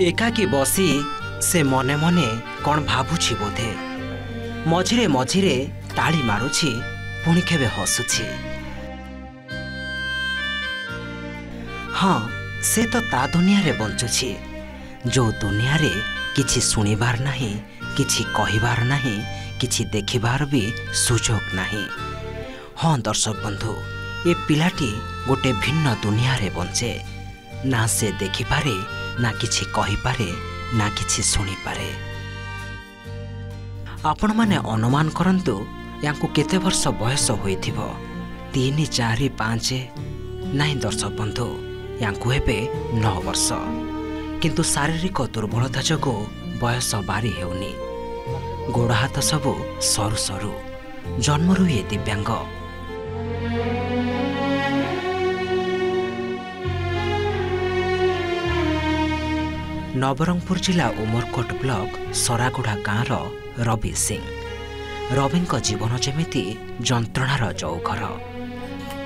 एकाकी बसी से मने मने कौन भाबुछि बोधे मझिरे मझिरे ताली मारुछि पुणी केबे हसुछि। हाँ से तो ता दुनिया रे बंचुछि जो दुनिया रे किछि सुनिबार नाही, किछि कहिबार नाही, किछि देखिबार भी सुजोग नाही। हाँ दर्शक बंधु, ए पिलाटी गोटे भिन्न दुनिया रे बंचे। ना से देखिपारे, ना किछि कहिपारे, ना किछि सुनिपारे। आपण माने अनुमान करंतु यांकु केते वर्ष बयस होइथिबो? 3, 4, 5? नाही दर्शक बंधु, यांकु हेबे 9 वर्ष। किंतु शारीरिक दुर्बलता जोगु बयस बारी हेउनी। गोड़ हाथ सबु सरु सरु, जन्मरु ये दिव्यांग। नवरंगपुर जिला उमरकोट ब्लॉक सरागुड़ा गाँव रवि सिंह। रवि जीवन जेमिति जंत्रणार जौघर।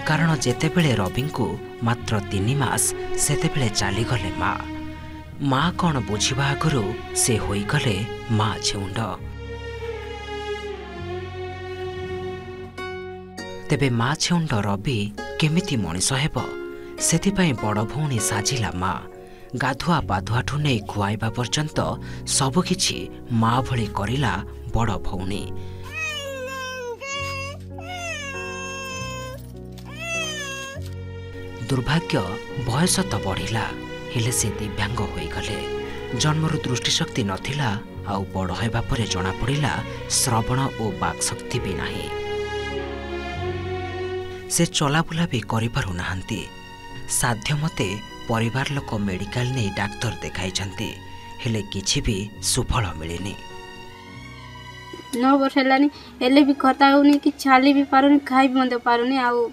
कारण जेतेबेले रवि को मात्र 3 मास सेतेबेले चलीगले माँ कौन बुझा आगु से होईगले माँ झेउंड। तेबे माँ झेउंड रवि केमिति मनीष हेब सेथिपाई बड़ भौणी साजिला माँ। गाधुआ पाधुआठू नहीं खुआइबा पर्यंत सबकिछि माँ भली करिला बड़ भौणी। दुर्भाग्य बयस तो बढ़िला हेले से दिव्यांग होईगले। जन्मरु दृष्टिशक्ति नथिला आउ बड़ हेबा परे जणा पड़िला श्रवण और बाक्शक्ति भी नाही। से चलाबुला भी करि पारु नाहंती। साध्य मते परिवार लोक मेडिकल नहीं डाक्तर देखाई हेले किछि भी सुफल मिलनी। 9 वर्ष हेलानी हेले भी कथा होनी कि छाली भी पारुनी, खाई भी मते पारुनी। आउ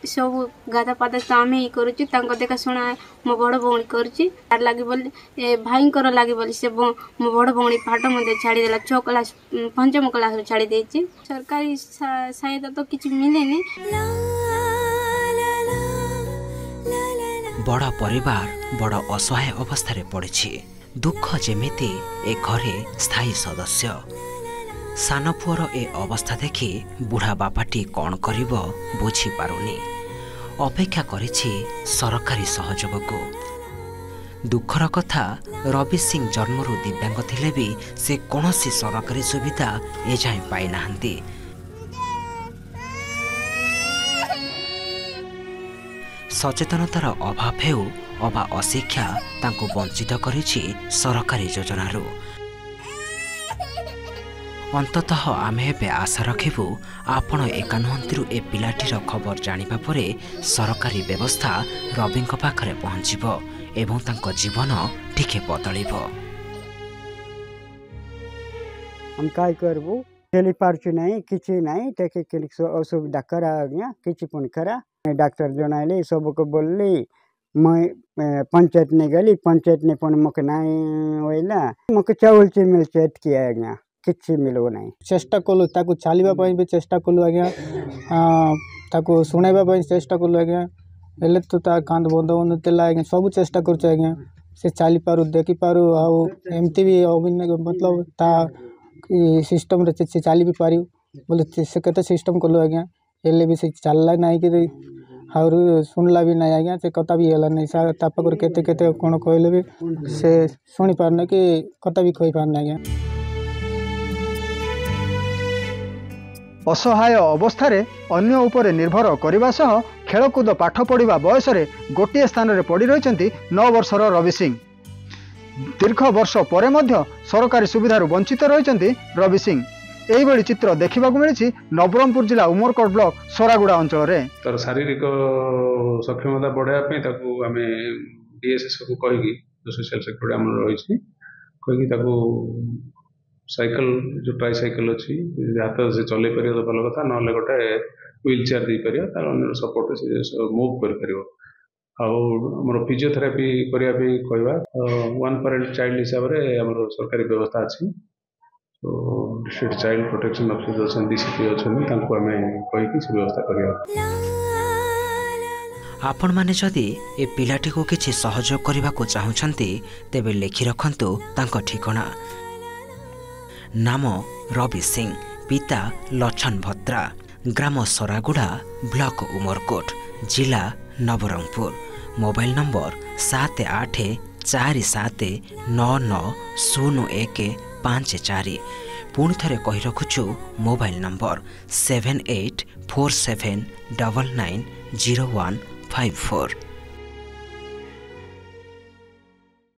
सब गाधा पादा तो आमे ही करूची। तांको देखा सुना मो बड़ भौणी करूची। तार लागी बोली ए भाई कर लागी बोली से मो बड़ भौणी पाठ मते छाड़ी देला। 6 क्लास 5म क्लास छाड़ी देची। सरकारी सहायता तो किछि मिलेनी। बड़ परिवार बड़ असहाय अवस्था पड़ी। दुख जेमिति ए घरे स्थायी सदस्य। सान पुअर ए अवस्था देखि बुढ़ा बापाटी कौन करिबो बुझी पारुनी। अपेक्षा करिछि सरकारी सहयोग को। दुखर कथा रवि सिंह जन्मरु दिव्यांग थिले भी से कौनसी सरकारी सुविधा एजाए पाई नाहंती। सचेतनतार अभाव हेउ अबा अशिक्षा तांको वंचित करिछि सरकारी योजनारू। अंततः आमे हेबे आशा रखिबु आपण एकानुहंतिरु ए पिलाटीर खबर जानिबा परे सरकारी व्यवस्था रविंक पाखरे पहुंचिबो एवं तांको जीवन टिके बदलिबो। हम काय करबो चली पारछु नहीं, किछि नहीं। टेके क्लिनिक असुविधा करा गया, किछि पुन करा। डाक्टर जनाइले सबको बोलली। मैं पंचायत ने गली, पंचायत ने पुन मके नहीं होइला। मके चावल चे मिल चेट किया गया, किछि मिलो नहीं। चेष्टा कलु ताकू चलीबा पई भी चेष्टा कलु आज्ञा। ताकू सुनाइबा पई चेष्टा कलु आज्ञा। हेले तो ता कांद बंद बंद तेला आज्ञा सब चेष्टा करछ आज्ञा। से चली पारु, देखि पारु। आउ एमती भी अभिनय मतलब ता सिस्टम रे से चली भी पारि बोले से केते सिस्टम कलु आज्ञा। हेले भी से चलला नहीं कि और सुनला भी नहीं आज्ञा। से कथा भी हेला नहीं। तापकर केते केते कोन कहले भी से सुनी पारना कि कथा भी कहि पारना आज्ञा। असहाय अवस्था अन्य उपरे निर्भर करने सह खेलकूद पाठ पढ़ा बयस गोटे स्थान में पड़ रही 9 वर्षर रवि सिंह। दीर्घ वर्ष पर सरकारी सुविधार वंचित रही रवि सिंह। यही चित्र देखा मिली नवरंगपुर जिला उमरकोट ब्लॉक सरागुड़ा अंचल में। तार शारीरिक सक्षमता बढ़ाई आम डीएसएस को कहीकि जो सोशल सेक्टर आम रही कहीकि साइकिल जो ट्राइसाइकिल अच्छी हाथ से चल पार तो भल कथा ना गोटे व्हील चेयर दे पार तार अगर सपोर्ट से मुव कर आम फिजियोथेरापी करने कहवा 1 पेरेंट चाइल्ड हिसाब से आम सरकारी व्यवस्था अच्छी। तो स्टेट चाइल्ड प्रोटेक्शन ऑफिसर अच्छा डीसीपी अच्छा आम कहीकि व्यवस्था करवा। आपण माने जदि ए पिलाटी को किछि सहयोग करने को चाहूछंती तेबे लिखि रखंतु तांको ठिकाना। नाम रवि सिंह, पिता लछन भद्रा, ग्राम सरागुड़ा, ब्लॉक उमरकोट, जिला नवरंगपुर। Mobile number 7847990154। पुणी थे कही रखुचु मोबाइल नंबर 7847999154।